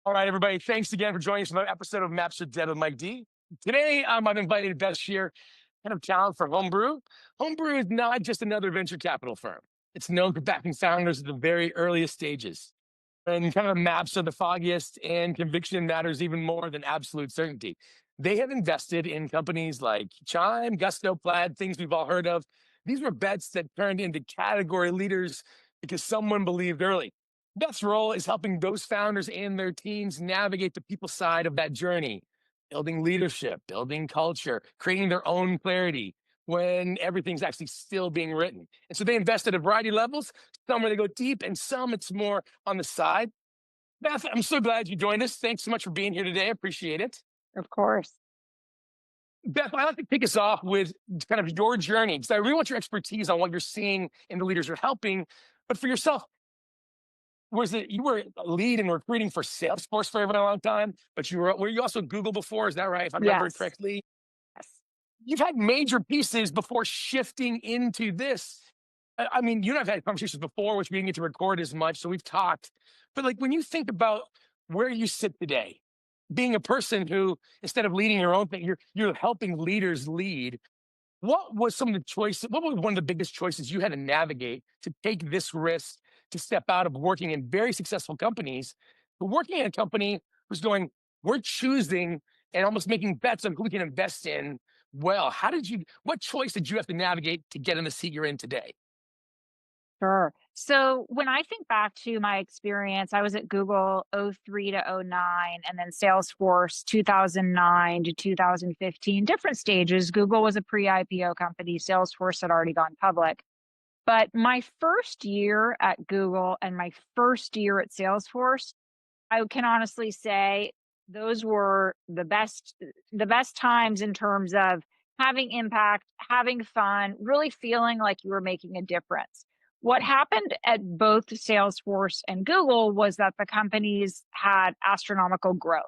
All right, everybody. Thanks again for joining us for another episode of Maps to Dead with Mike D. Today, I've invited Beth Scheer, head of talent for Homebrew. Homebrew is not just another venture capital firm. It's known for backing founders at the very earliest stages. And kind of maps are the foggiest, and conviction matters even more than absolute certainty. They have invested in companies like Chime, Gusto, Plaid, things we've all heard of. These were bets that turned into category leaders because someone believed early. Beth's role is helping those founders and their teams navigate the people side of that journey, building leadership, building culture, creating their own clarity when everything's actually still being written. And so they invest at a variety of levels, some where they go deep, and some it's more on the side. Beth, I'm so glad you joined us. Thanks so much for being here today. I appreciate it. Of course. Beth, I'd like to kick us off with kind of your journey, because I really want your expertise on what you're seeing in the leaders you're helping. But for yourself, was it you were a lead in recruiting for Salesforce for a very long time, but were you also Google before? Is that right? If I remember it Yes. correctly, Yes. you've had major pieces before shifting into this. I mean, you and I've had conversations before, which we didn't get to record as much, so we've talked. But like when you think about where you sit today, being a person who instead of leading your own thing, you're helping leaders lead. What was some of the choices? What was one of the biggest choices you had to navigate to take this risk to step out of working in very successful companies, to working in a company who's going, we're choosing and almost making bets on who we can invest in? Well, what choice did you have to navigate to get in the seat you're in today? Sure. So when I think back to my experience, I was at Google '03 to '09, and then Salesforce 2009 to 2015, different stages. Google was a pre-IPO company. Salesforce had already gone public. But my first year at Google and my first year at Salesforce, I can honestly say those were the best times in terms of having impact, having fun, really feeling like you were making a difference. What happened at both Salesforce and Google was that the companies had astronomical growth.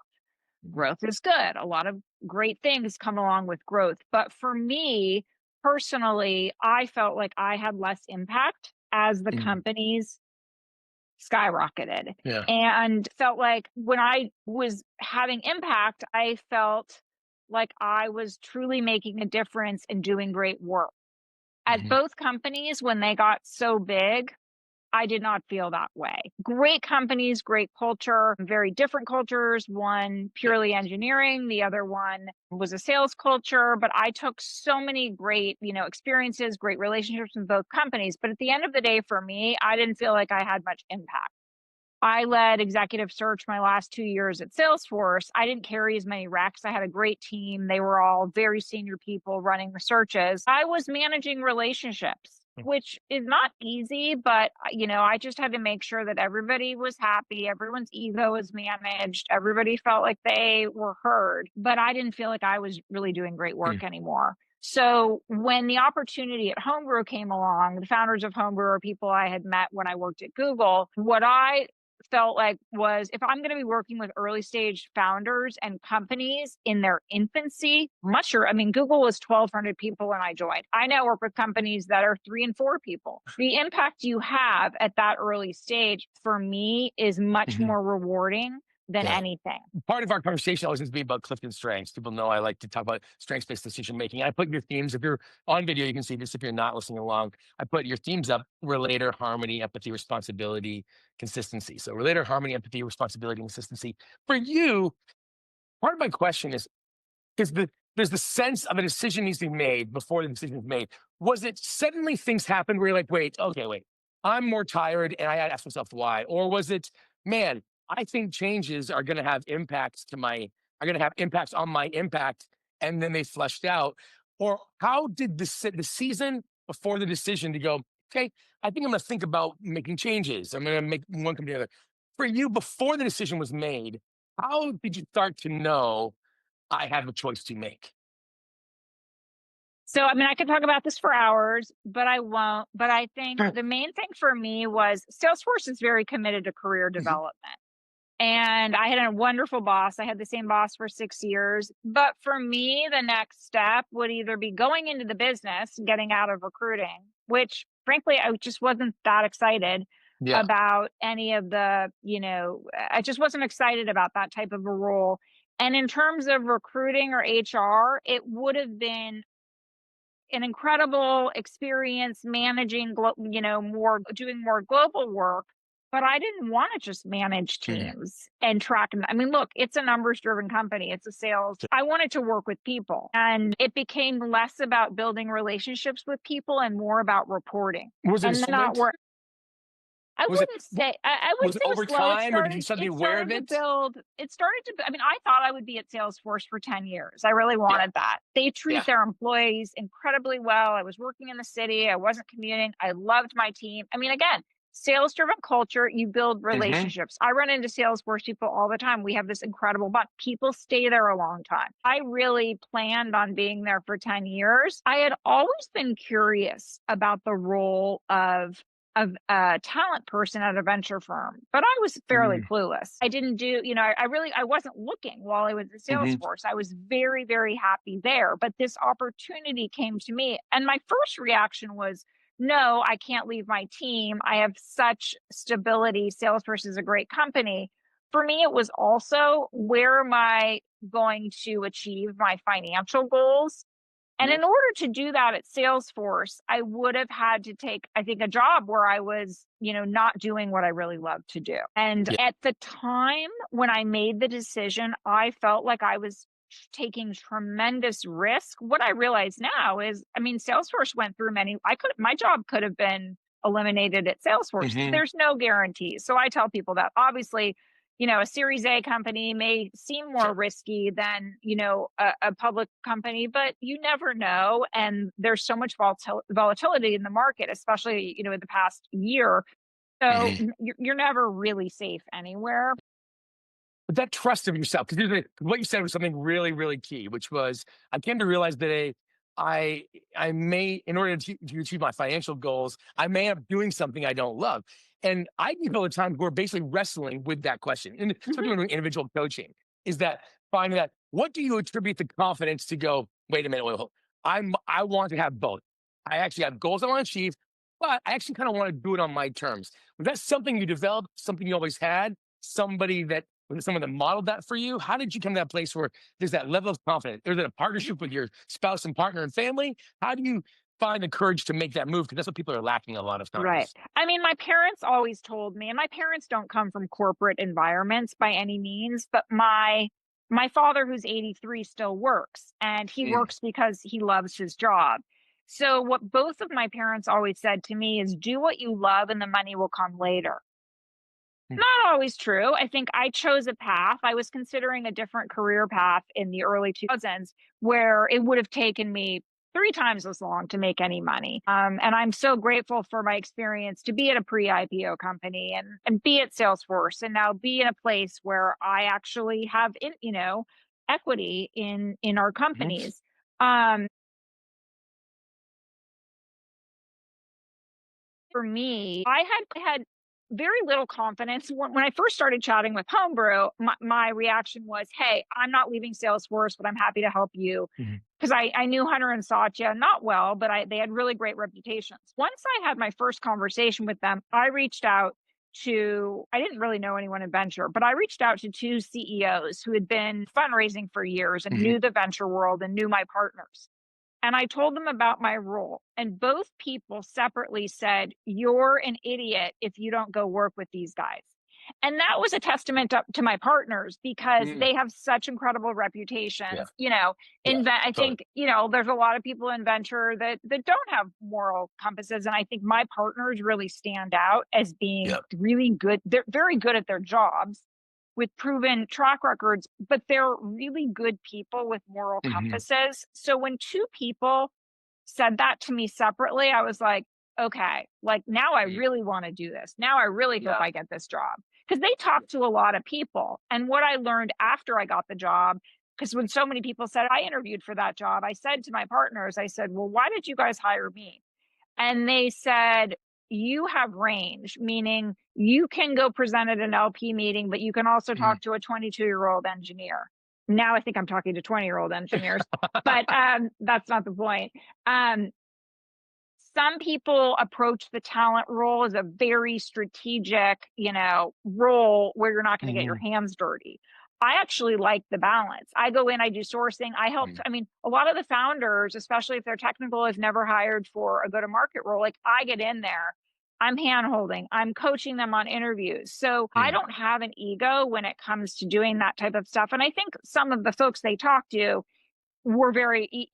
Growth is good. A lot of great things come along with growth. But for me personally, I felt like I had less impact as the Mm, companies skyrocketed, yeah. and felt like when I was having impact, I felt like I was truly making a difference and doing great work. At Mhm. both companies, when they got so big, I did not feel that way. Great companies, great culture, very different cultures. One purely engineering, the other one was a sales culture. But I took so many great, experiences, great relationships in both companies. But at the end of the day, for me, I didn't feel like I had much impact. I led executive search my last 2 years at Salesforce. I didn't carry as many recs. I had a great team. They were all very senior people running the searches. I was managing relationships, which is not easy, but I just had to make sure that everybody was happy, everyone's ego was managed, everybody felt like they were heard. But I didn't feel like I was really doing great Mm, work anymore. So when the opportunity at Homebrew came along, the founders of Homebrew are people I had met when I worked at Google. What I felt like was if I'm going to be working with early stage founders and companies in their infancy, I mean, Google was 1,200 people when I joined. I now work with companies that are 3 and 4 people. The impact you have at that early stage for me is much mhm. more rewarding than Yeah. anything. Part of our conversation always needs to be about Clifton strengths. People know I like to talk about strengths-based decision making. I put your themes, if you're on video, you can see this. If you're not listening along, I put your themes up: relator, harmony, empathy, responsibility, consistency. So relator, harmony, empathy, responsibility, and consistency. For you, part of my question is because there's the sense of a decision needs to be made before the decision is made. Was it suddenly things happened where you're like, wait, okay, wait, I'm more tired, and I had to ask myself why? Or was it, man, I think changes are going to have impacts on my impact, and then they fleshed out? Or how did the season before the decision to go, okay, I think I'm going to think about making changes. I'm going to make one come together. For you, before the decision was made, how did you start to know I have a choice to make? So, I mean, I could talk about this for hours, but I won't. But I think Sure. the main thing for me was Salesforce is very committed to career Mhm. development. And I had a wonderful boss. I had the same boss for 6 years. But for me, the next step would either be going into the business, getting out of recruiting, which frankly, I just wasn't that excited, Yeah. about any of the, I just wasn't excited about that type of a role. And in terms of recruiting or HR, it would have been an incredible experience managing, more doing more global work. But I didn't want to just manage Mhm. teams and track them. I mean, look, it's a numbers driven company. It's a sales. I wanted to work with people, and it became less about building relationships with people and more about reporting. Was it a And not moment? where I Was it wouldn't say I was wouldn't it say it was over slow. time, or did you suddenly It aware of started to it? build. It started to I mean, I thought I would be at Salesforce for 10 years. I really Yeah. wanted that. They treat Yeah. their employees incredibly well. I was working in the city. I wasn't commuting. I loved my team. I mean, again, sales driven culture, you build Mhm. relationships. I run into Salesforce people all the time. We have this incredible bunch. People stay there a long time. I really planned on being there for 10 years. I had always been curious about the role of a talent person at a venture firm, but I was fairly Mm. clueless. I didn't do, I wasn't looking while I was at Mhm. Salesforce. I was very, very happy there, but this opportunity came to me. And my first reaction was, no, I can't leave my team. I have such stability. Salesforce is a great company. For me, it was also, where am I going to achieve my financial goals? And Yeah. in order to do that at Salesforce, I would have had to take, I think, a job where I was, not doing what I really love to do. And Yeah. at the time when I made the decision, I felt like I was taking tremendous risk. What I realize now is, I mean, Salesforce went through my job could have been eliminated at Salesforce. Mhm. There's no guarantees. So I tell people that obviously, a Series A company may seem more Sure. risky than, a public company, but you never know. And there's so much volatility in the market, especially, in the past year. So Mhm. you're never really safe anywhere. But that trust of yourself, because what you said was something really, really key, which was I came to realize that I may, in order to achieve my financial goals, I may end up doing something I don't love. And I meet people at times who are basically wrestling with that question. And Mhm. especially when individual coaching, is that finding that what do you attribute the confidence to go, wait a minute, wait, hold, I want to have both. I actually have goals I want to achieve, but I actually kind of want to do it on my terms. Was that something you developed, something you always had? Somebody that Was it someone that modeled that for you? How did you come to that place where there's that level of confidence? Is it a partnership with your spouse and partner and family? How do you find the courage to make that move? Because that's what people are lacking a lot of Right. times. I mean, my parents always told me, and my parents don't come from corporate environments by any means, but my father, who's 83, still works, and he Mm, works because he loves his job. So what both of my parents always said to me is, do what you love and the money will come later. mm, Not always true. I think I chose a path. I was considering a different career path in the early 2000s where it would have taken me 3 times as long to make any money. And I'm so grateful for my experience to be at a pre-IPO company and be at Salesforce and now be in a place where I actually have, equity in our mhm, companies. Um, for me, I had very little confidence when I first started chatting with Homebrew. My reaction was, "Hey, I'm not leaving Salesforce, but I'm happy to help you." mhm, Because I knew Hunter and Satya not well, but they had really great reputations. Once I had my first conversation with them, I reached out to, I didn't really know anyone in venture, but I reached out to two CEOs who had been fundraising for years and mhm, knew the venture world and knew my partners. And I told them about my role. And both people separately said, "You're an idiot if you don't go work with these guys." And that was a testament to my partners because mm. they have such incredible Yeah, reputations. yeah, I totally. think, there's a lot of people in venture that don't have moral compasses. And I think my partners really stand out as being Yeah. really good. They're very good at their jobs with proven track records, but they're really good people with moral Mhm, compasses. So when two people said that to me separately, I was like, okay, like now I mm, really want to do this. Now I really hope yeah. I get this job. Because they talked to a lot of people. And what I learned after I got the job, because when so many people said I interviewed for that job, I said to my partners, I said, well, why did you guys hire me? And they said, you have range, meaning you can go present at an LP meeting, but you can also Mm. talk to a 22-year-old engineer. Now I think I'm talking to 20-year-old engineers, but that's not the point. Um, some people approach the talent role as a very strategic, role where you're not going to get your Hmm. hands dirty. I actually like the balance. I go in, I do sourcing. I mean, a lot of the founders, especially if they're technical, have never hired for a go-to-market role. Like I get in there, I'm hand holding, I'm coaching them on interviews. So I don't have an ego when it comes to doing that type of stuff. And I think some of the folks they talk to were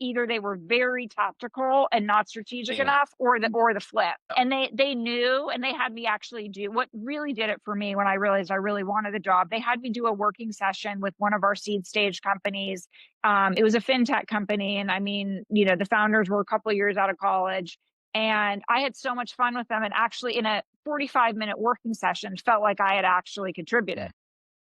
either they were very tactical and not strategic Yeah. enough, or the flip. And they knew, and they had me actually do what really did it for me when I realized I really wanted the job. They had me do a working session with one of our seed stage companies. It was a fintech company, and I mean, the founders were a couple of years out of college, and I had so much fun with them. And actually, in a 45-minute working session, felt like I had actually contributed.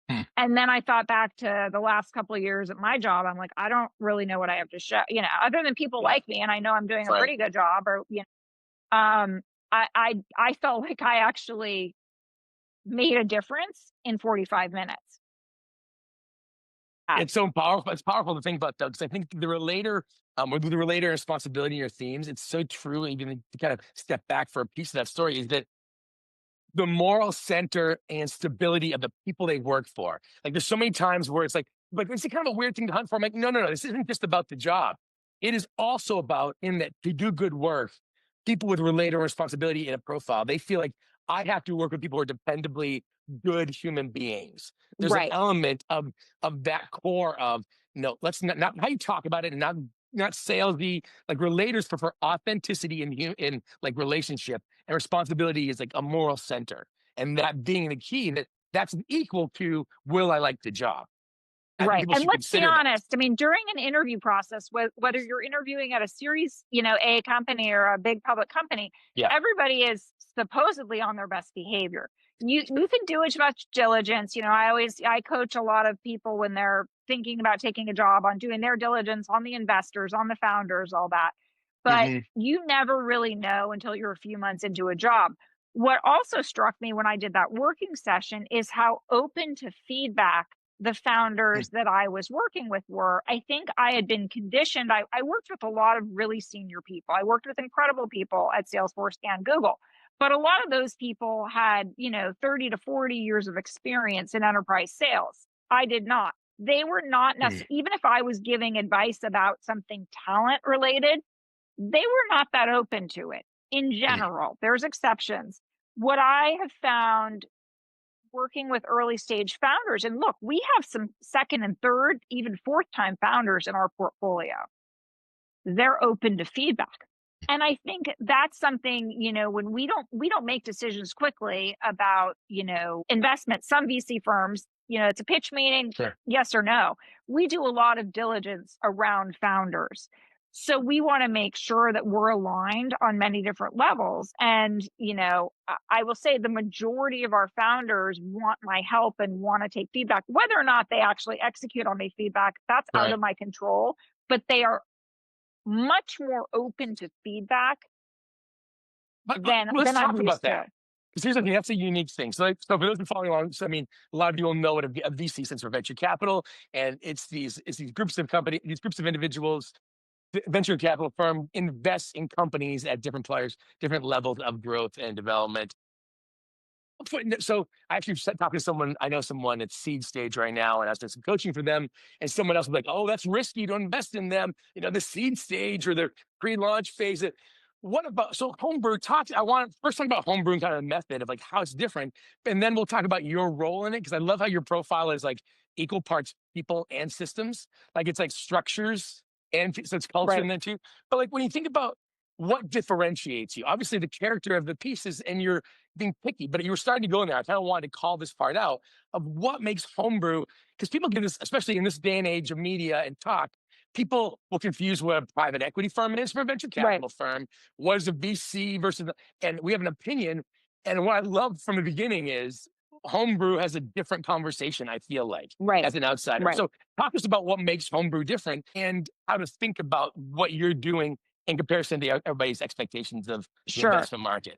Hmm. And then I thought back to the last couple of years at my job. I'm like, I don't really know what I have to show, other than people Yeah. like me, and I know I'm doing a Right. pretty good job. Or I felt like I actually made a difference in 45 minutes. It's so powerful. It's powerful to think about though, because I think the relator, or the relator responsibility in your themes, it's so true. Even to kind of step back for a piece of that story is that the moral center and stability of the people they work for. Like there's so many times where it's like it's kind of a weird thing to hunt for. I'm like, no, no, no, this isn't just about the job. It is also about in that to do good work, people with relator responsibility in a profile, they feel like I have to work with people who are dependably good human beings. There's an Right, element of that core of no, let's not how you talk about it and not salesy. Like relators prefer authenticity in like relationship, and responsibility is like a moral center, and that being the key, that's equal to will I like the job. I think right. people And should let's be consider that. honest. I mean, during an interview process, whether you're interviewing at a series, A company or a big public company, Yeah. everybody is supposedly on their best behavior. You can do as much diligence. I coach a lot of people when they're thinking about taking a job on doing their diligence on the investors, on the founders, all that. But Hmm. you never really know until you're a few months into a job. What also struck me when I did that working session is how open to feedback the founders that I was working with were. I think I had been conditioned. I worked with a lot of really senior people. I worked with incredible people at Salesforce and Google. But a lot of those people had, 30 to 40 years of experience in enterprise sales. I did not. They were not necessarily, even if I was giving advice about something talent related, they were not that open to it in general. There's exceptions. What I have found working with early stage founders, and look, we have some second and third, even fourth time founders in our portfolio. They're open to feedback. And I think that's something, when we don't make decisions quickly about, investment. Some VC firms, it's a pitch meeting, Sure. yes or no. We do a lot of diligence around founders. So we want to make sure that we're aligned on many different levels. And, I will say the majority of our founders want my help and want to take feedback. Whether or not they actually execute on the feedback, that's out Right. of my control. But they are much more open to feedback But than let's I'm talk about used that. to. Because here's the thing, that's a unique thing. So for those who are following along, so I mean, a lot of you will know what a VC stands for venture capital, and it's these groups of these groups of individuals. The venture capital firm invests in companies at different players, different levels of growth and development. So I actually talked to someone, I know someone at seed stage right now, and I was doing some coaching for them. And someone else was like, oh, that's risky to invest in them, the seed stage or their pre-launch phase. What about so homebrew talk? I want first talk about homebrew and kind of the method of like how it's different. And then we'll talk about your role in it. Cause I love how your profile is like equal parts people and systems. Like it's like structures and so it's culture Right. in there too. But like when you think about what differentiates you, obviously the character of the pieces and you're being picky, but you were starting to go in there. I kind of wanted to call this part out of what makes homebrew, because people get this, especially in this day and age of media and talk, people will confuse what a private equity firm is from a venture Right. capital firm. What is a VC versus, and we have an opinion. And what I love from the beginning is homebrew has a different conversation, I feel like, Right. as an outsider. Right. So talk to us about what makes homebrew different and how to think about what you're doing in comparison to everybody's expectations of the Sure. investment market.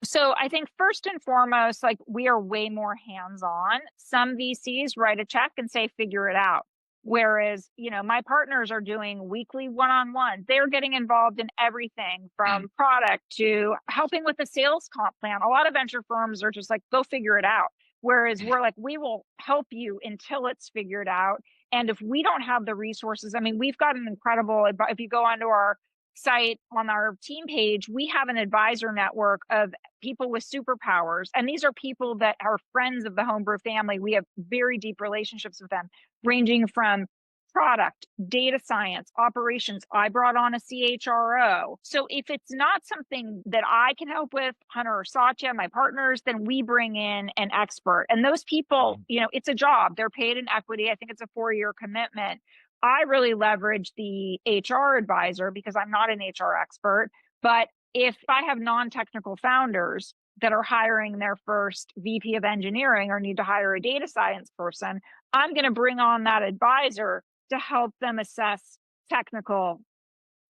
So I think first and foremost, like we are way more hands on. Some VCs write a check and say, figure it out. Whereas, my partners are doing weekly one-on-ones. They're getting involved in everything Mm. from product to helping with the sales comp plan. A lot of venture firms are just like, go figure it out. Whereas we're like, we will help you until it's figured out. And if we don't have the resources, I mean, we've got an incredible, if you go onto our site on our team page, we have an advisor network of people with superpowers. And these are people that are friends of the Homebrew family. We have very deep relationships with them, ranging from product, data science, operations. I brought on a CHRO. So if it's not something that I can help with, Hunter or Satya, my partners, then we bring in an expert. And those people, it's a job. They're paid in equity. I think it's a 4-year commitment. I really leverage the HR advisor because I'm not an HR expert. But if I have non-technical founders that are hiring their first VP of engineering or need to hire a data science person, I'm going to bring on that advisor to help them assess technical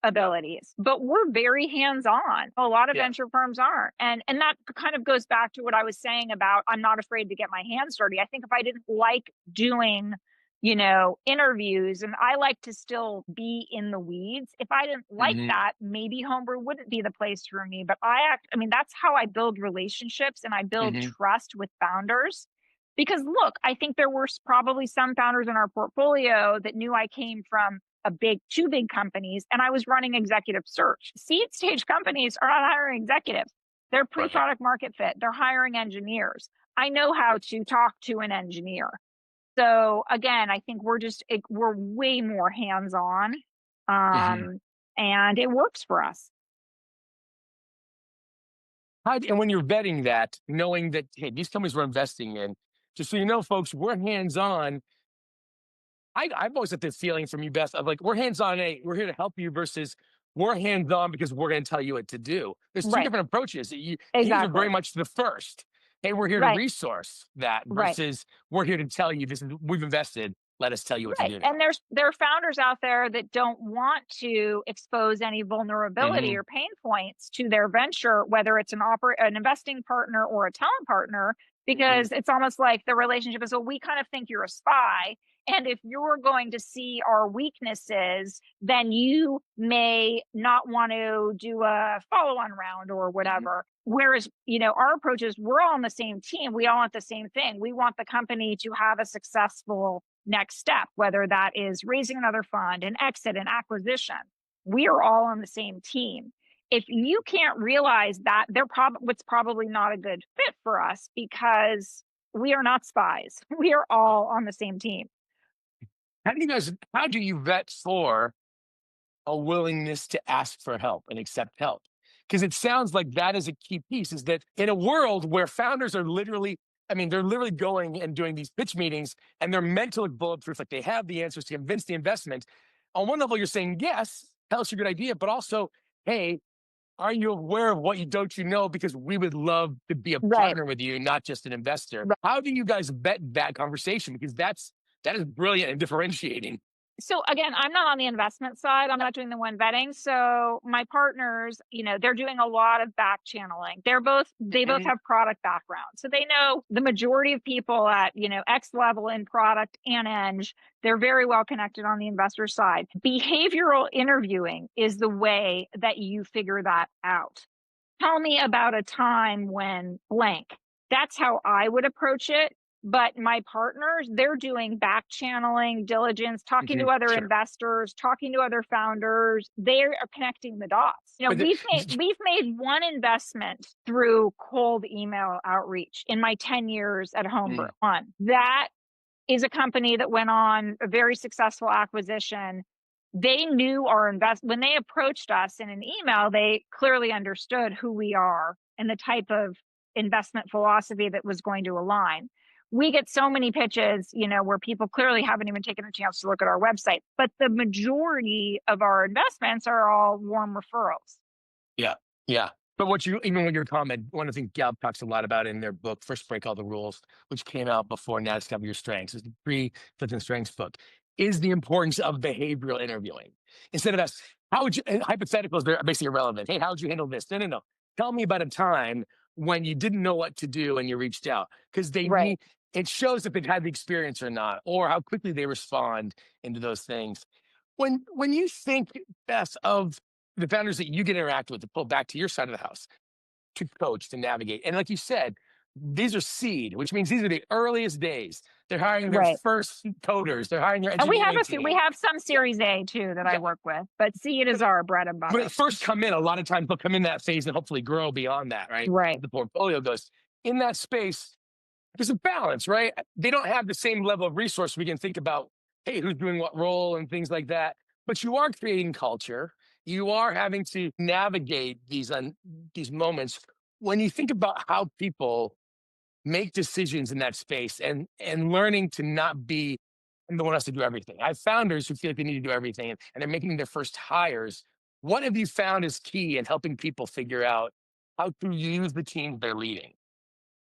abilities. But we're very hands-on. A lot of Yeah. venture firms aren't. And that kind of goes back to what I was saying about I'm not afraid to get my hands dirty. I think if I didn't like doing, interviews, and I like to still be in the weeds, if I didn't like Hmm. that, maybe Homebrew wouldn't be the place for me. But I mean, that's how I build relationships and I build Hmm. trust with founders. Because look, I think there were probably some founders in our portfolio that knew I came from two big companies, and I was running executive search. Seed stage companies are not hiring executives. They're Right. pre-product market fit. They're hiring engineers. I know how to talk to an engineer. So again, I think we're way more hands-on, Hmm. and it works for us. And when you're vetting that, knowing that, hey, these companies we're investing in, just so you know, folks, we're hands on. I've always had this feeling from you, Beth, of like, we're hands on, hey, we're here to help you versus we're hands on because we're going to tell you what to do. There's two Right. different approaches. You guys are very Exactly. much the first. Hey, we're here to Right. resource that Right. versus we're here to tell you this is, we've invested. Let us tell you what to Right. do And now. there are founders out there that don't want to expose any vulnerability Hmm. or pain points to their venture, whether it's an investing partner or a talent partner, Hmm. because it's almost like the relationship is, well, we kind of think you're a spy. And if you're going to see our weaknesses, then you may not want to do a follow-on round or Hmm. whatever. Whereas, our approach is we're all on the same team. We all want the same thing. We want the company to have a successful next step, whether that is raising another fund, an exit, an acquisition. We are all on the same team. If you can't realize that, it's probably not a good fit for us because we are not spies. We are all on the same team. How do you vet for a willingness to ask for help and accept help? Because it sounds like that is a key piece is that in a world where founders are literally, I mean, they're literally going and doing these pitch meetings and they're mentally bulletproof, like they have the answers to convince the investment. On one level, you're saying, yes, tell us your good idea, but also, hey, are you aware of what you don't you know? Because we would love to be a Right. partner with you, not just an investor. How do you guys vet that conversation? Because that is brilliant and differentiating. So again, I'm not on the investment side. I'm not doing the one vetting. So my partners, they're doing a lot of back channeling. They both Mhm. have product background. So they know the majority of people at, X level in product and eng. They're very well connected on the investor side. Behavioral interviewing is the way that you figure that out. Tell me about a time when blank. That's how I would approach it. But my partners, they're doing back channeling, diligence, talking to Mhm. other Sure. investors, talking to other founders. They are connecting the dots. But We've made one investment through cold email outreach in my 10 years at Homebrew. mm, One that is a company that went on a very successful acquisition. They knew when they approached us in an email, they clearly understood who we are and the type of investment philosophy that was going to align. We get so many pitches, where people clearly haven't even taken a chance to look at our website, but the majority of our investments are all warm referrals. yeah, yeah. But even with your comment, one of the things Gallup talks a lot about in their book, First Break All the Rules, which came out before Now Discover Your Strengths, is the pre-Clifton Strengths book, is the importance of behavioral interviewing. Instead of us, how would you, and hypotheticals, they're basically irrelevant. Hey, how would you handle this? No, no, no. Tell me about a time when you didn't know what to do and you reached out. Because they Right. need, it shows if they've had the experience or not, or how quickly they respond into those things. When you think, Beth, of the founders that you get to interact with, to pull back to your side of the house, to coach, to navigate, and like you said, these are seed, which means these are the earliest days. They're hiring their Right. first coders. They're hiring their And we have engineering we team. have some Series A too that I Yeah, work with, but seed is our bread and when butter. it first come in, a lot of times they'll come in that phase and hopefully grow beyond that, right? As Right. the portfolio goes in that space, there's a balance, right? They don't have the same level of resource. We can think about, hey, who's doing what role and things like that. But you are creating culture. You are having to navigate these moments. When you think about how people make decisions in that space, and learning to not be the one who has to do everything. I have founders who feel like they need to do everything, and they're making their first hires. What have you found is key in helping people figure out how to use the teams they're leading?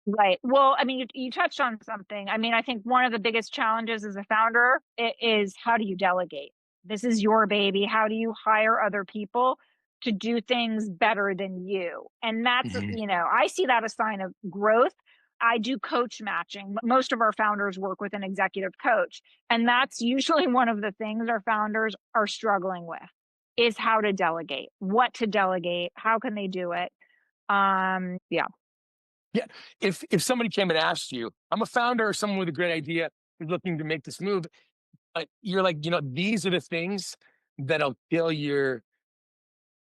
Right. Well, I mean, you touched on something. I mean, I think one of the biggest challenges as a founder is how do you delegate? This is your baby. How do you hire other people to do things better than you? And that's, Mhm. I see that a sign of growth. I do coach matching. Most of our founders work with an executive coach. And that's usually one of the things our founders are struggling with is how to delegate, what to delegate, how can they do it? Yeah. Yeah. If somebody came and asked you, I'm a founder or someone with a great idea who's looking to make this move, you're like, these are the things that'll kill your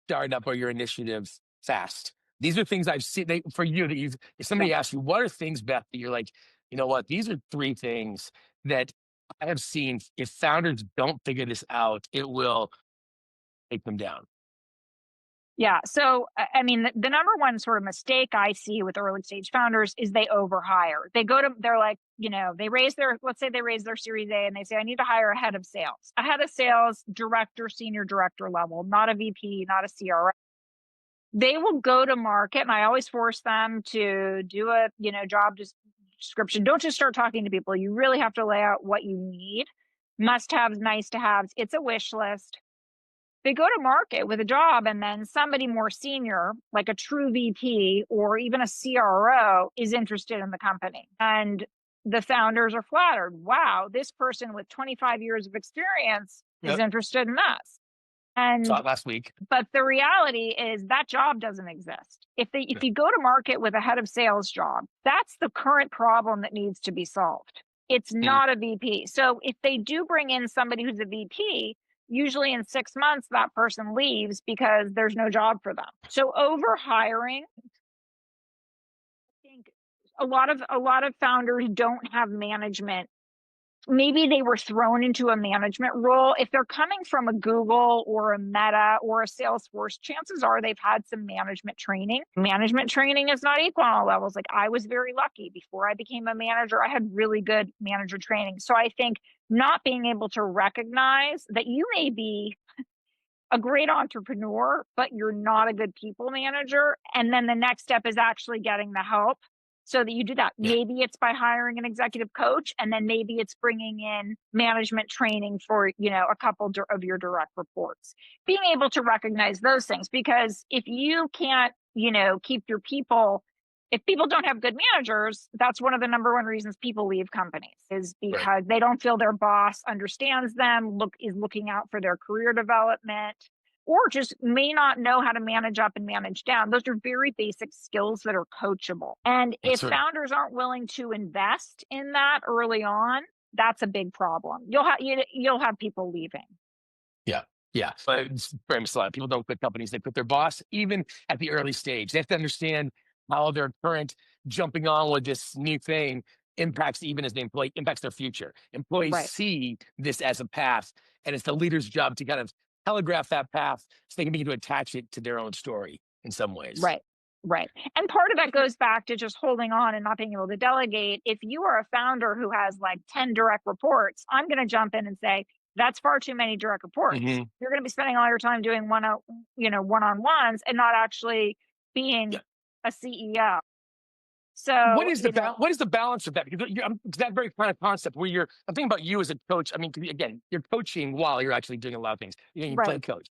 startup or your initiatives fast. These are things I've seen for you that if Yeah. somebody asks you, what are things, Beth, that you're like, you know what, these are three things that I have seen. If founders don't figure this out, it will take them down. Yeah. So, I mean, the number one sort of mistake I see with early stage founders is they overhire. They're like, let's say they raise their Series A and they say, I need to hire a head of sales, director, senior director level, not a VP, not a CRO. They will go to market, and I always force them to do a, job description. Don't just start talking to people. You really have to lay out what you need, must haves, nice to haves. It's a wish list. They go to market with a job, and then somebody more senior, like a true VP or even a CRO, is interested in the company. And the founders are flattered. Wow, this person with 25 years of experience is Yep. interested in us. Saw And it last week. but the reality is that job doesn't exist. Yeah. If you go to market with a head of sales job, that's the current problem that needs to be solved. It's Mm, not a VP. So if they do bring in somebody who's a VP, usually in 6 months that person leaves because there's no job for them. So over hiring, I think a lot of founders don't have management. Maybe they were thrown into a management role. If they're coming from a Google or a Meta or a Salesforce, chances are they've had some management training. Management training is not equal on all levels. Like, I was very lucky before I became a manager, I had really good manager training. So I think not being able to recognize that you may be a great entrepreneur, but you're not a good people manager. And then the next step is actually getting the help so that you do that. yeah. Maybe it's by hiring an executive coach, and then maybe it's bringing in management training for, a couple of your direct reports. Being able to recognize those things, because if you can't, keep your people, if people don't have good managers, that's one of the number one reasons people leave companies, is Right. because they don't feel their boss understands them, is looking out for their career development, or just may not know how to manage up and manage down. Those are very basic skills that are coachable. And if That's right. founders aren't willing to invest in that early on, that's a big problem. You'll have people leaving. Yeah. Yeah. But it's very much a lot. People don't quit companies, they quit their boss, even at the early stage. They have to understand how their current jumping on with this new thing impacts, even as the employee impacts their future. Employees Right. see this as a path, and it's the leader's job to kind of telegraph that path so they can begin to attach it to their own story in some ways. Right. Right. And part of that goes back to just holding on and not being able to delegate. If you are a founder who has like 10 direct reports, I'm going to jump in and say, that's far too many direct reports. Hmm. You're going to be spending all your time doing one-on-ones and not actually Yeah. being a CEO. So, What is the balance of that? Because it's that very kind of concept where I'm thinking about you as a coach. I mean, 'cause again, you're coaching while you're actually doing a lot of things. You play right. coach.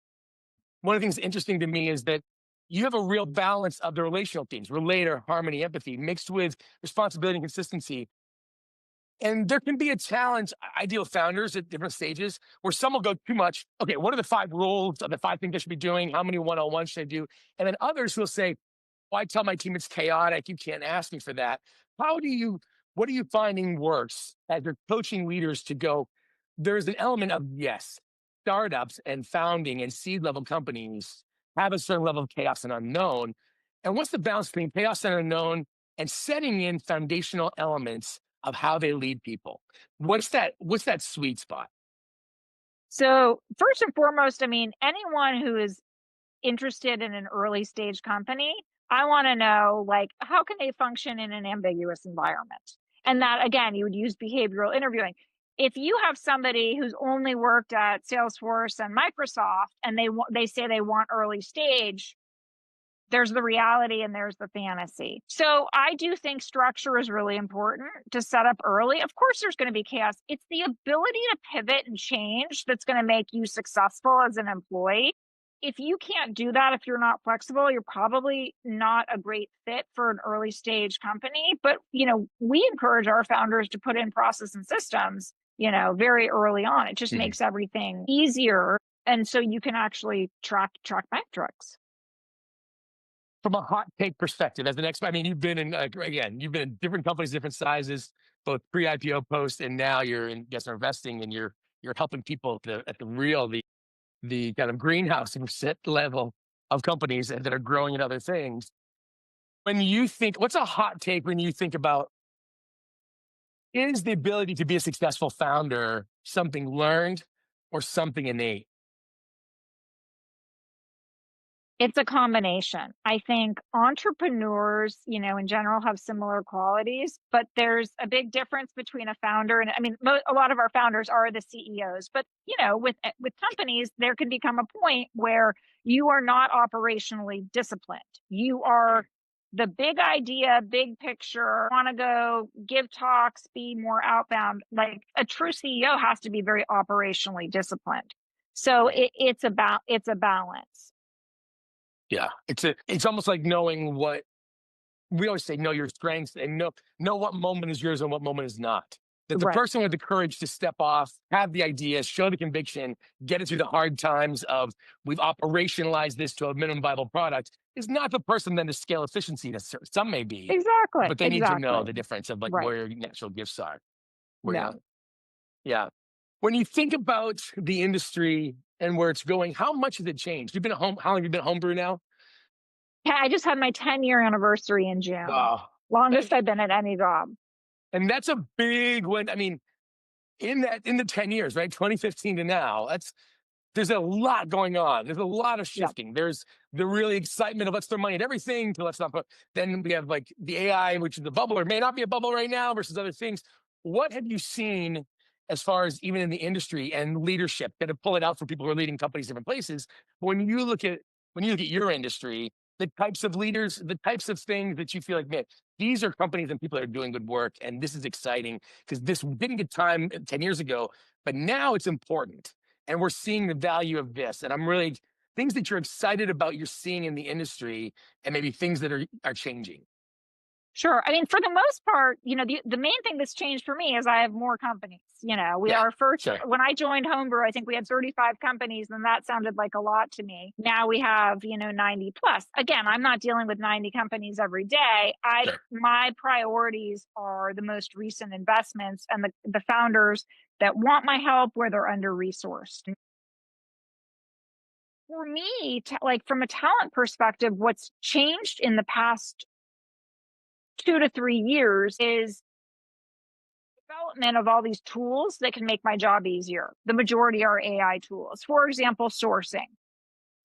One of the things interesting to me is that you have a real balance of the relational themes, relator, harmony, empathy, mixed with responsibility and consistency. And there can be a challenge. I deal with founders at different stages where some will go too much. Okay, what are the 5 rules of the 5 things I should be doing? How many one-on-ones should I do? And then others will say, well, I tell my team it's chaotic. You can't ask me for that. What are you finding works as you're coaching leaders to go? There's an element of, yes, startups and founding and seed level companies have a certain level of chaos and unknown. And what's the balance between chaos and unknown and setting in foundational elements of how they lead people? What's that sweet spot? So first and foremost, I mean, anyone who is interested in an early stage company, I want to know, like, how can they function in an ambiguous environment? And that, again, you would use behavioral interviewing. If you have somebody who's only worked at Salesforce and Microsoft and they say they want early stage, there's the reality and there's the fantasy. So I do think structure is really important to set up early. Of course, there's going to be chaos. It's the ability to pivot and change that's going to make you successful as an employee. If you can't do that, if you're not flexible, you're probably not a great fit for an early stage company. But, we encourage our founders to put in process and systems, very early on. It just Mhm. makes everything easier. And so you can actually track metrics. From a hot take perspective, as an expert, I mean, you've been in different companies, different sizes, both pre-IPO, post, and now you're in, guess, investing, and you're helping people at the real, the kind of greenhouse and set level of companies that are growing in other things. When you think, what's a hot take when you think about, is the ability to be a successful founder something learned or something innate? It's a combination. I think entrepreneurs, in general have similar qualities, but there's a big difference between a founder and, I mean, a lot of our founders are the CEOs, but with companies, there can become a point where you are not operationally disciplined. You are the big idea, big picture, want to go give talks, be more outbound. Like a true CEO has to be very operationally disciplined. So it's a balance. Yeah, it's almost like knowing what we always say, know your strengths and know what moment is yours and what moment is not. That the Right. person with the courage to step off, have the idea, show the conviction, get it through the hard times of, we've operationalized this to a minimum viable product, is not the person then to scale efficiency. Some may be, Exactly, but they need to know exactly. the difference of like Right. where your natural gifts are. Where No. yeah, yeah. When you think about the industry and where it's going, how much has it changed? You've been at home. How long have you been at Homebrew now? Yeah, I just had my 10-year anniversary in June. Oh, Longest I've been at any job. and that's a big one. I mean, in the 10 years, right? 2015 to now, there's a lot going on. There's a lot of Yeah. shifting. There's the really excitement of let's throw money at everything to let's not put. Then we have like the AI, which is the bubble, or may not be a bubble right now versus other things. What have you seen as far as even in the industry and leadership that have pull it out for people who are leading companies different places? When you look at your industry, the types of leaders, the types of things that you feel like, man, these are companies and people that are doing good work, and this is exciting because this didn't get time 10 years ago, but now it's important and we're seeing the value of this. And I'm really things that you're excited about, you're seeing in the industry, and maybe things that are changing. Sure. I mean, for the most part, the main thing that's changed for me is I have more companies. We Yeah, are first, sure, when I joined Homebrew, I think we had 35 companies, and that sounded like a lot to me. Now we have, 90 plus. Again, I'm not dealing with 90 companies every day. sure. My priorities are the most recent investments and the founders that want my help where they're under resourced. For me, like from a talent perspective, what's changed in the past 2 to 3 years is development of all these tools that can make my job easier. The majority are AI tools. For example, sourcing.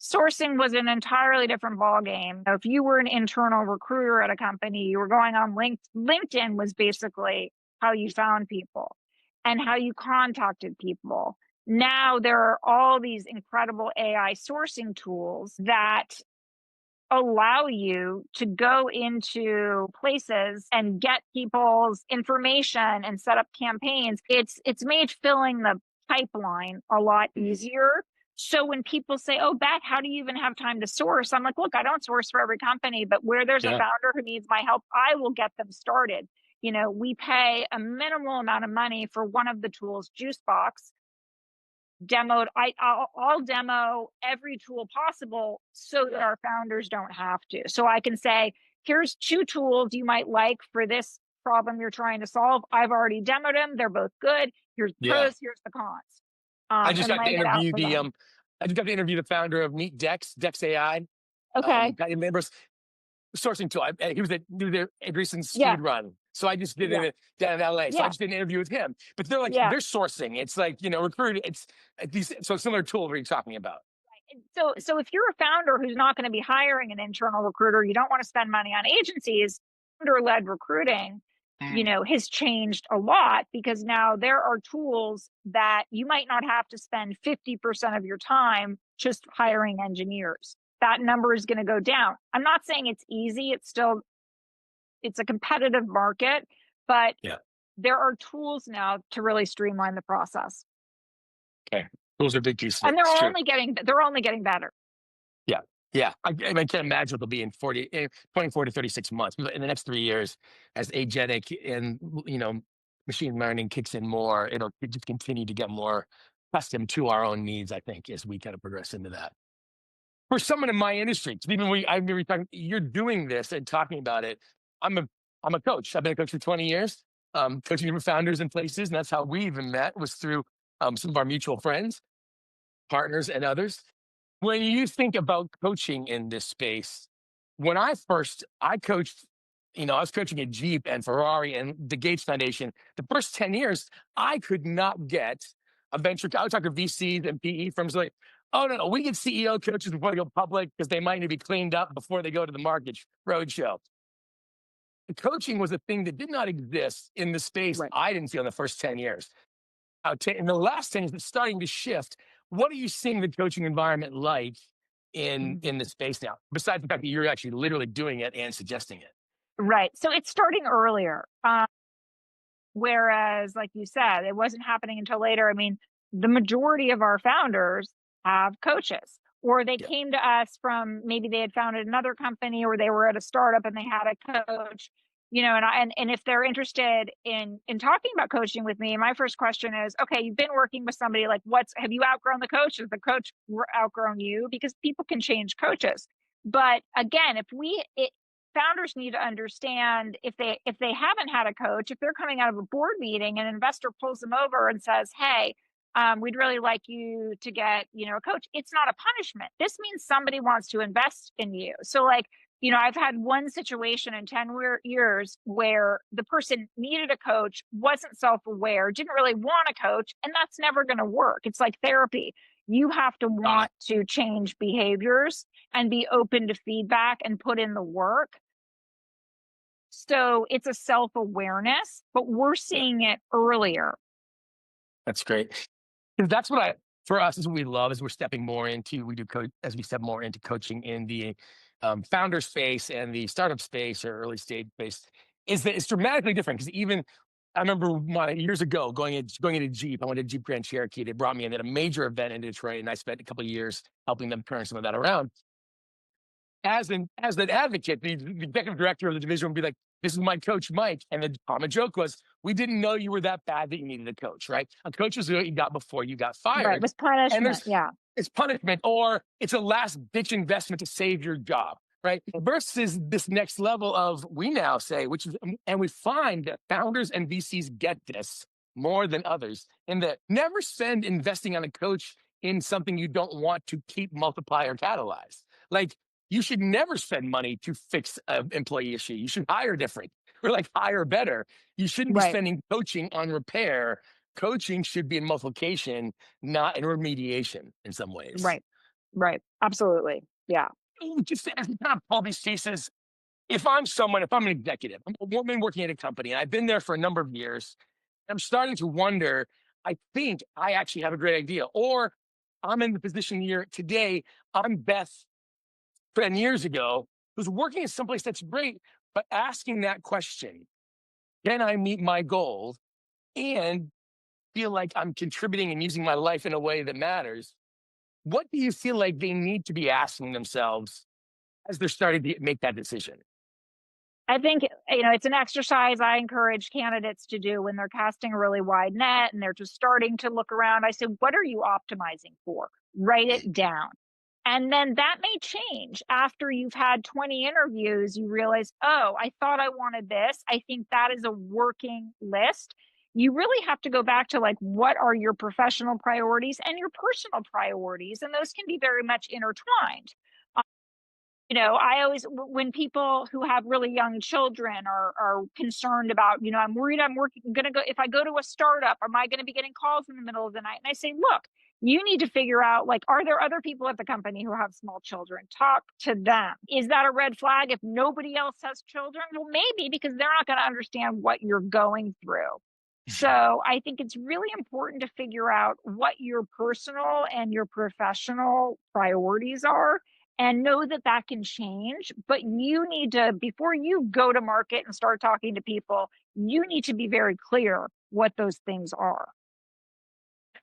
Sourcing was an entirely different ballgame. If you were an internal recruiter at a company, you were going on LinkedIn was basically how you found people and how you contacted people. Now there are all these incredible AI sourcing tools that allow you to go into places and get people's information and set up campaigns. It's made filling the pipeline a lot easier. So when people say, "Oh, Beth, how do you even have time to source?" I'm like, "Look, I don't source for every company, but where there's a Yeah, founder who needs my help, I will get them started." we pay a minimal amount of money for one of the tools, Juicebox, demoed. I'll demo every tool possible so that our founders don't have to. So I can say, here's 2 tools you might like for this problem you're trying to solve. I've already demoed them. They're both good. Here's the Yeah. pros, here's the cons. I just And got to laying it out interview for the them. I just got to interview the founder of Meet Dex AI. Okay. Guy members sourcing tool. He was at the recent Yeah. speed run. So I just did Yeah. it down in LA. So I Yeah. just did an interview with him. But they're like, Yeah. they're sourcing. It's like, recruiting. It's these so similar tool we're talking about. So if you're a founder who's not going to be hiring an internal recruiter, you don't want to spend money on agencies, founder-led recruiting, has changed a lot because now there are tools that you might not have to spend 50% of your time just hiring engineers. That number is going to go down. I'm not saying it's easy. It's a competitive market, but Yeah. there are tools now to really streamline the process. Okay. Those are big pieces. And they're It's true. only getting better. Yeah. Yeah. I can't imagine what they'll be in 24 to 36 months. But in the next 3 years, as agentic and, machine learning kicks in more, it'll just continue to get more custom to our own needs, I think, as we kind of progress into that. For someone in my industry, 'cause even I've been talking, you're doing this and talking about it. I'm a, I'm a coach. I've been a coach for 20 years, coaching different founders and places. And that's how we even met was through some of our mutual friends, partners, and others. When you think about coaching in this space, when I coached, I was coaching at Jeep and Ferrari and the Gates Foundation. The first 10 years, I could not get I would talk to VCs and PE firms like, oh, no, we get CEO coaches before they go public because they might need to be cleaned up before they go to the market roadshow. The coaching was a thing that did not exist in the space Right. I didn't see on the first 10 years. In the last 10 years, it's starting to shift. What are you seeing the coaching environment like in the space now? Besides the fact that you're actually literally doing it and suggesting it. Right. So it's starting earlier. Whereas, like you said, it wasn't happening until later. I mean, the majority of our founders have coaches, or they Yeah. came to us from maybe they had founded another company or they were at a startup and they had a coach. And if they're interested in talking about coaching with me, my first question is, okay, you've been working with somebody, like have you outgrown the coach? Has the coach outgrown you? Because people can change coaches. But again, founders need to understand if they haven't had a coach, if they're coming out of a board meeting, an investor pulls them over and says, hey, we'd really like you to get a coach. It's not a punishment. This means somebody wants to invest in you. So I've had one situation in 10 years where the person needed a coach, wasn't self-aware, didn't really want a coach, and that's never going to work. It's like therapy. You have to want to change behaviors and be open to feedback and put in the work. So it's a self-awareness, but we're seeing it earlier. That's great. 'Cause that's for us, is what we love as we're stepping more into, we do coach as we step more into coaching in the founder space and the startup space or early stage space, is that it's dramatically different. Because even I remember years ago going into Jeep. I went to Jeep Grand Cherokee. They brought me in at a major event in Detroit, and I spent a couple of years helping them turn some of that around. As an advocate, the executive director of the division would be like, "This is my coach, Mike." And the common joke was, "We didn't know you were that bad that you needed a coach, right? A coach was what you got before you got Right. fired." With And punishment. Yeah. it's punishment, or it's a last ditch investment to save your job, right? Versus this next level of, we now say, which is, and we find that founders and VCs get this more than others, in that never spend investing on a coach in something you don't want to keep, multiply, or catalyze. Like, you should never spend money to fix an employee issue. You should hire different, or like hire better. You shouldn't be Right. spending coaching on repair. Coaching should be in multiplication, not in remediation in some ways. Right. Right. Absolutely. Yeah. Just as we kind of pull these pieces, if I'm an executive, I'm a woman working at a company, and I've been there for a number of years, I'm starting to wonder, I think I actually have a great idea, or I'm in the position here today, I'm Beth 10 years ago, who's working at someplace that's great, but asking that question, can I meet my goals and feel like I'm contributing and using my life in a way that matters? What do you feel like they need to be asking themselves as they're starting to make that decision? I think, it's an exercise I encourage candidates to do when they're casting a really wide net and they're just starting to look around. I say, what are you optimizing for? Write it down. And then that may change after you've had 20 interviews. You realize, oh, I thought I wanted this. I think that is a working list. You really have to go back to like, what are your professional priorities and your personal priorities? And those can be very much intertwined. I always, when people who have really young children are concerned about, I'm worried going to go, if I go to a startup, am I going to be getting calls in the middle of the night? And I say, look, you need to figure out, like, are there other people at the company who have small children? Talk to them. Is that a red flag if nobody else has children? Well, maybe, because they're not going to understand what you're going through. So I think it's really important to figure out what your personal and your professional priorities are, and know that that can change. But you need to, before you go to market and start talking to people, you need to be very clear what those things are.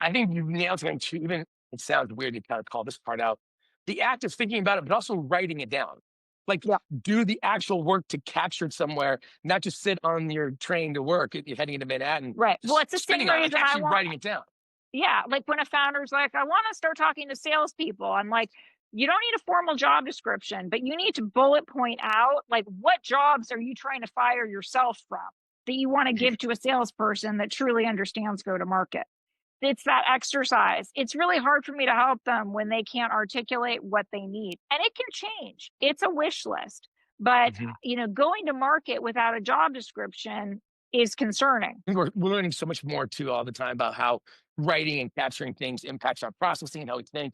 I think you nailed something too. Even it sounds weird to kind of call this part out. The act of thinking about it, but also writing it down. Like, Yeah. do the actual work to capture it somewhere, not just sit on your train to work if you're heading into Manhattan, Right. Well, just it's the same spinning on it, like reason I actually want, writing it down. yeah, like when a founder's like, I want to start talking to salespeople. I'm like, you don't need a formal job description, but you need to bullet point out, like, what jobs are you trying to fire yourself from that you want to give to a salesperson that truly understands go to market? It's that exercise. It's really hard for me to help them when they can't articulate what they need. And it can change. It's a wish list. But, Mhm. going to market without a job description is concerning. I think we're learning so much more too all the time about how writing and capturing things impacts our processing and how we think.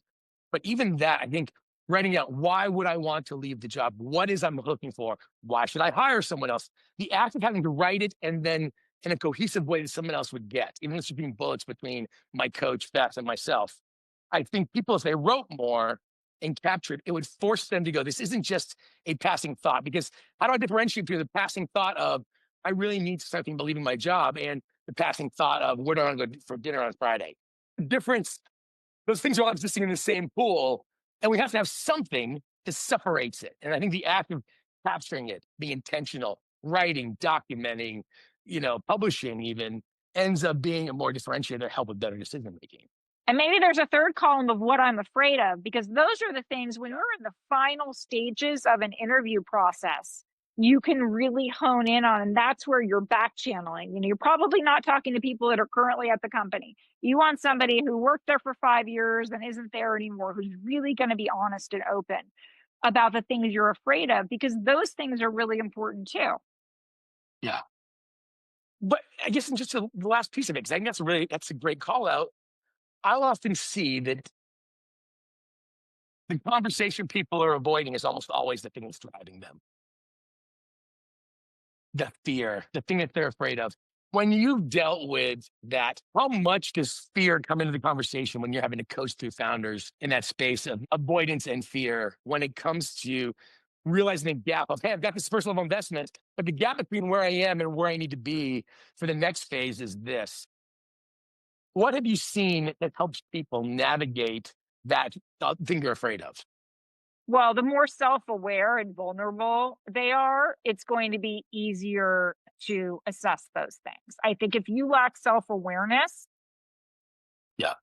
But even that, I think writing out why would I want to leave the job? What is I'm looking for? Why should I hire someone else? The act of having to write it and then in a cohesive way that someone else would get, even if it's being bullets between my coach, Beth, and myself. I think people, if they wrote more and captured, it would force them to go, this isn't just a passing thought. Because how do I differentiate between the passing thought of I really need to start thinking about leaving my job and the passing thought of where do I want to go for dinner on Friday? The difference, those things are all existing in the same pool, and we have to have something that separates it. And I think the act of capturing it, being intentional, writing, documenting, publishing even ends up being a more differentiator to help with better decision making. And maybe there's a third column of what I'm afraid of, because those are the things when you're in the final stages of an interview process, you can really hone in on. And that's where you're back channeling. You're probably not talking to people that are currently at the company. You want somebody who worked there for 5 years and isn't there anymore, who's really going to be honest and open about the things you're afraid of, because those things are really important too. Yeah. But I guess in just the last piece of it, because I think that's a great call out. I'll often see that the conversation people are avoiding is almost always the thing that's driving them. The fear, the thing that they're afraid of. When you've dealt with that, how much does fear come into the conversation when you're having to coach through founders in that space of avoidance and fear when it comes to realizing the gap of, hey, I've got this first level investment, but the gap between where I am and where I need to be for the next phase is this. What have you seen that helps people navigate that thing they're afraid of? Well, the more self-aware and vulnerable they are, it's going to be easier to assess those things. I think if you lack self-awareness, Yeah.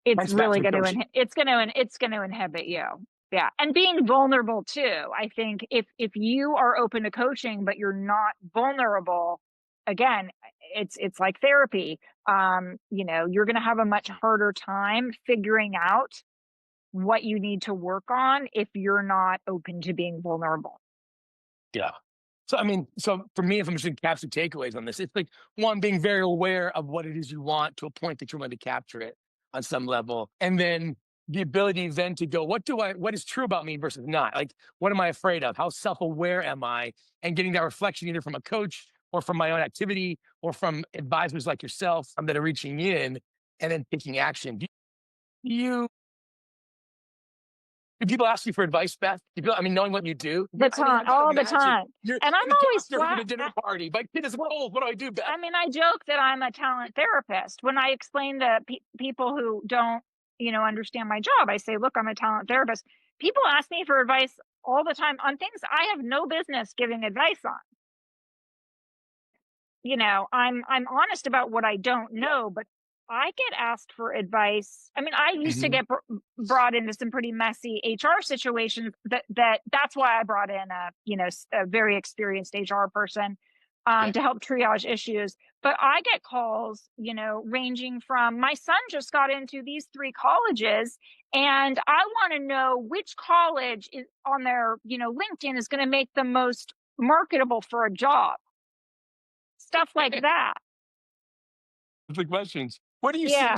it's Thanks back really to the going to coaching. it's going to inhibit you. Yeah, and being vulnerable too. I think if you are open to coaching but you're not vulnerable, again, it's like therapy. You're going to have a much harder time figuring out what you need to work on if you're not open to being vulnerable. Yeah. So, I mean, so for me, if I'm just going to capture takeaways on this, it's like one, being very aware of what it is you want to a point that you're going to capture it on some level. And then the ability then to go, what is true about me versus not? Like, what am I afraid of? How self aware am I? And getting that reflection either from a coach or from my own activity or from advisors like yourself that are reaching in and then taking action. You Do people ask you for advice, Beth? Knowing what you do, The I mean, time, I gotta all the imagine time. you're And I'm the always doctor at flat. a dinner party. My kid is old. What do I do, Beth? I joke that I'm a talent therapist. When I explain to people who don't, understand my job, I say, look, I'm a talent therapist. People ask me for advice all the time on things I have no business giving advice on. I'm honest about what I don't know, but I get asked for advice. I mean, I used to Hmm. get brought into some pretty messy HR situations that's why I brought in a very experienced HR person Yeah. to help triage issues. But I get calls, ranging from my son just got into these three colleges and I want to know which college is on their, LinkedIn is going to make the most marketable for a job, stuff like that. The questions. What do you see? Yeah.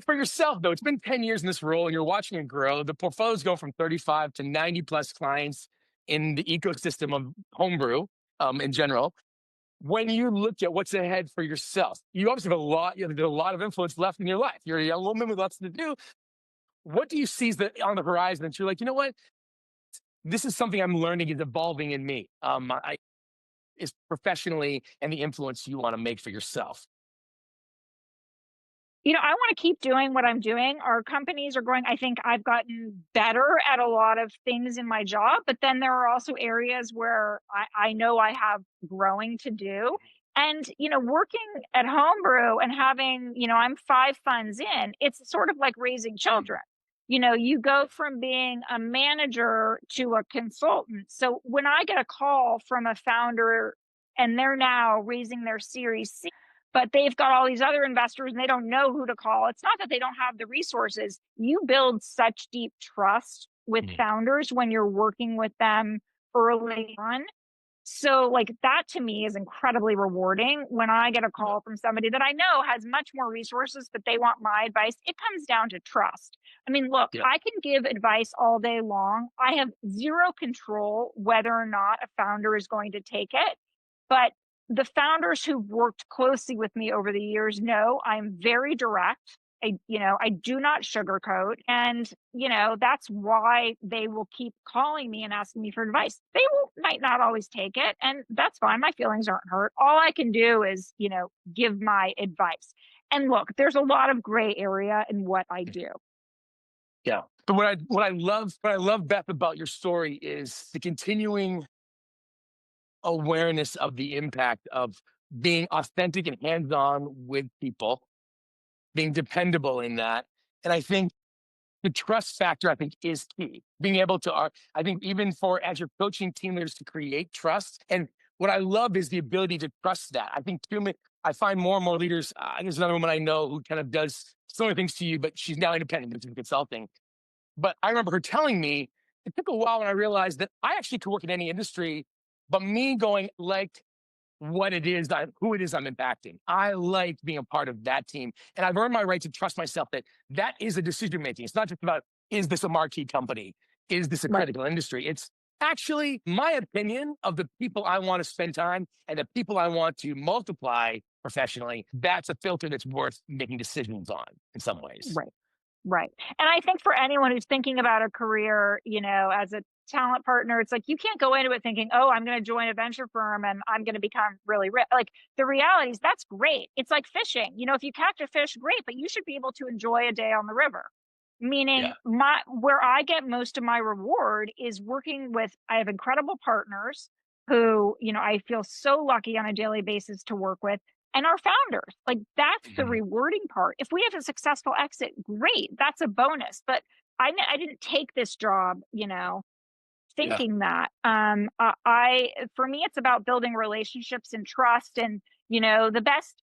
For yourself, though, it's been 10 years in this role and you're watching it grow. The portfolios go from 35 to 90 plus clients in the ecosystem of Homebrew in general. When you look at what's ahead for yourself, you obviously have a lot of influence left in your life. You're a young woman with lots to do. What do you see is on the horizon that you're like, you know what? This is something I'm learning is evolving in me. Is professionally and the influence you want to make for yourself. I want to keep doing what I'm doing. Our companies are growing. I think I've gotten better at a lot of things in my job, but then there are also areas where I know I have growing to do. And, working at Homebrew and having, I'm 5 funds in, it's sort of like raising children. You go from being a manager to a consultant. So when I get a call from a founder and they're now raising their Series C, but they've got all these other investors and they don't know who to call. It's not that they don't have the resources. You build such deep trust with Mm. founders when you're working with them early on. So, like, that to me is incredibly rewarding when I get a call from somebody that I know has much more resources, but they want my advice. It comes down to trust. I mean, look, Yeah. I can give advice all day long. I have zero control whether or not a founder is going to take it. But the founders who've worked closely with me over the years know I'm very direct. I do not sugarcoat. And, that's why they will keep calling me and asking me for advice. Might not always take it. And that's fine. My feelings aren't hurt. All I can do is, give my advice. And look, there's a lot of gray area in what I do. Yeah. But what I love, Beth, about your story is the continuing awareness of the impact of being authentic and hands-on with people, being dependable in that. And I think the trust factor, I think, is key. Being able to, I think, even for as you're coaching team leaders to create trust. And what I love is the ability to trust that. I think too many, I find more and more leaders. There's another woman I know who kind of does similar things to you, but she's now independent, doing consulting. But I remember her telling me it took a while when I realized that I actually could work in any industry, but me going like what it is who it is I'm impacting. I like being a part of that team. And I've earned my right to trust myself that that is a decision making. It's not just about, is this a marquee company? Is this a Right. critical industry? It's actually my opinion of the people I want to spend time and the people I want to multiply professionally. That's a filter that's worth making decisions on in some ways. Right. Right. And I think for anyone who's thinking about a career, as a talent partner, it's like you can't go into it thinking, oh, I'm going to join a venture firm and I'm going to become really rich. Like the reality is that's great. It's like fishing. If you catch a fish, great, but you should be able to enjoy a day on the river. Meaning Yeah. where I get most of my reward is working with, I have incredible partners who, I feel so lucky on a daily basis to work with, and our founders. Like that's the Mhm. rewarding part. If we have a successful exit, great, that's a bonus. But I didn't take this job, Yeah. thinking that. I For me, it's about building relationships and trust, and the best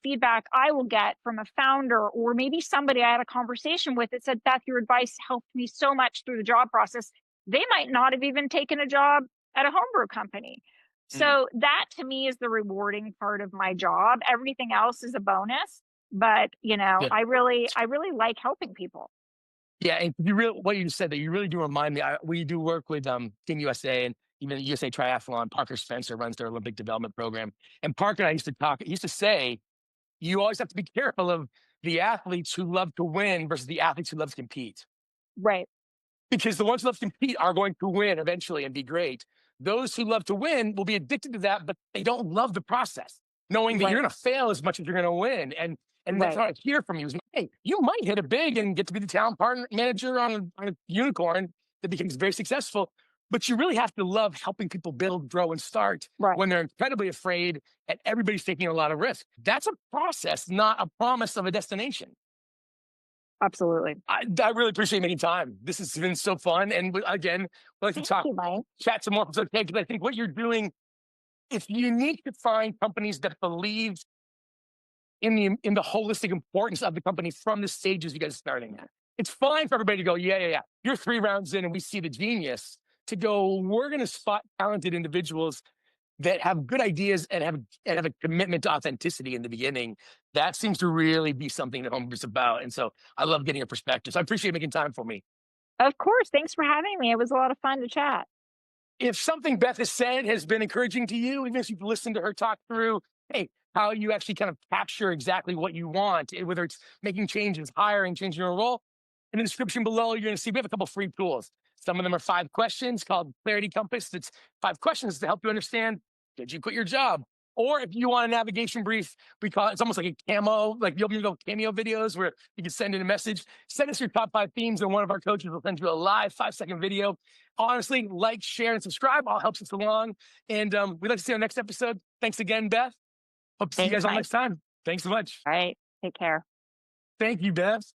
feedback I will get from a founder or maybe somebody I had a conversation with that said, Beth, your advice helped me so much through the job process. They might not have even taken a job at a homebrew company. Mm. So that to me is the rewarding part of my job. Everything else is a bonus, but Yeah. I really like helping people. Yeah, and what you said that you really do remind me. We do work with Team USA and even USA Triathlon. Parker Spencer runs their Olympic development program, and Parker and I used to talk. He used to say, "You always have to be careful of the athletes who love to win versus the athletes who love to compete, Right, because the ones who love to compete are going to win eventually and be great. Those who love to win will be addicted to that, but they don't love the process, knowing that you're right, going to fail as much as you're going to win." And that's right. what I hear from you is, hey, you might hit it big and get to be the talent partner manager on a unicorn that becomes very successful. but you really have to love helping people build, grow, and start Right. when they're incredibly afraid and everybody's taking a lot of risk. That's a process, not a promise of a destination. Absolutely. I really appreciate making time. This has been so fun. And again, we'd like to Thank talk, you, Mike. chat some more if it's okay, because I think what you're doing, it's unique to find companies that believe in the holistic importance of the company from the stages you guys are starting at. It's fine for everybody to go, yeah, yeah, yeah. You're 3 rounds in and we see the genius. To go, we're going to spot talented individuals that have good ideas and have a commitment to authenticity in the beginning. That seems to really be something that Homebrew's about. And so I love getting your perspective. So I appreciate making time for me. Of course. Thanks for having me. It was a lot of fun to chat. If something Beth has said has been encouraging to you, even if you've listened to her talk through, hey, how you actually kind of capture exactly what you want, whether it's making changes, hiring, changing your role, in the description below, you're going to see we have a couple free tools. Some of them are 5 questions called Clarity Compass. That's 5 questions to help you understand, did you quit your job? Or if you want a navigation brief, we call it, it's almost like a camo, like you'll be cameo videos where you can send in a message, send us your top 5 themes, and one of our coaches will send you a live 5-second video. Honestly, like, share, and subscribe all helps us along. And we'd like to see you on the next episode. Thanks again, Beth. Hope to see you Thanks, guys all Mike. next time. Thanks so much. All right. Take care. Thank you, Beth.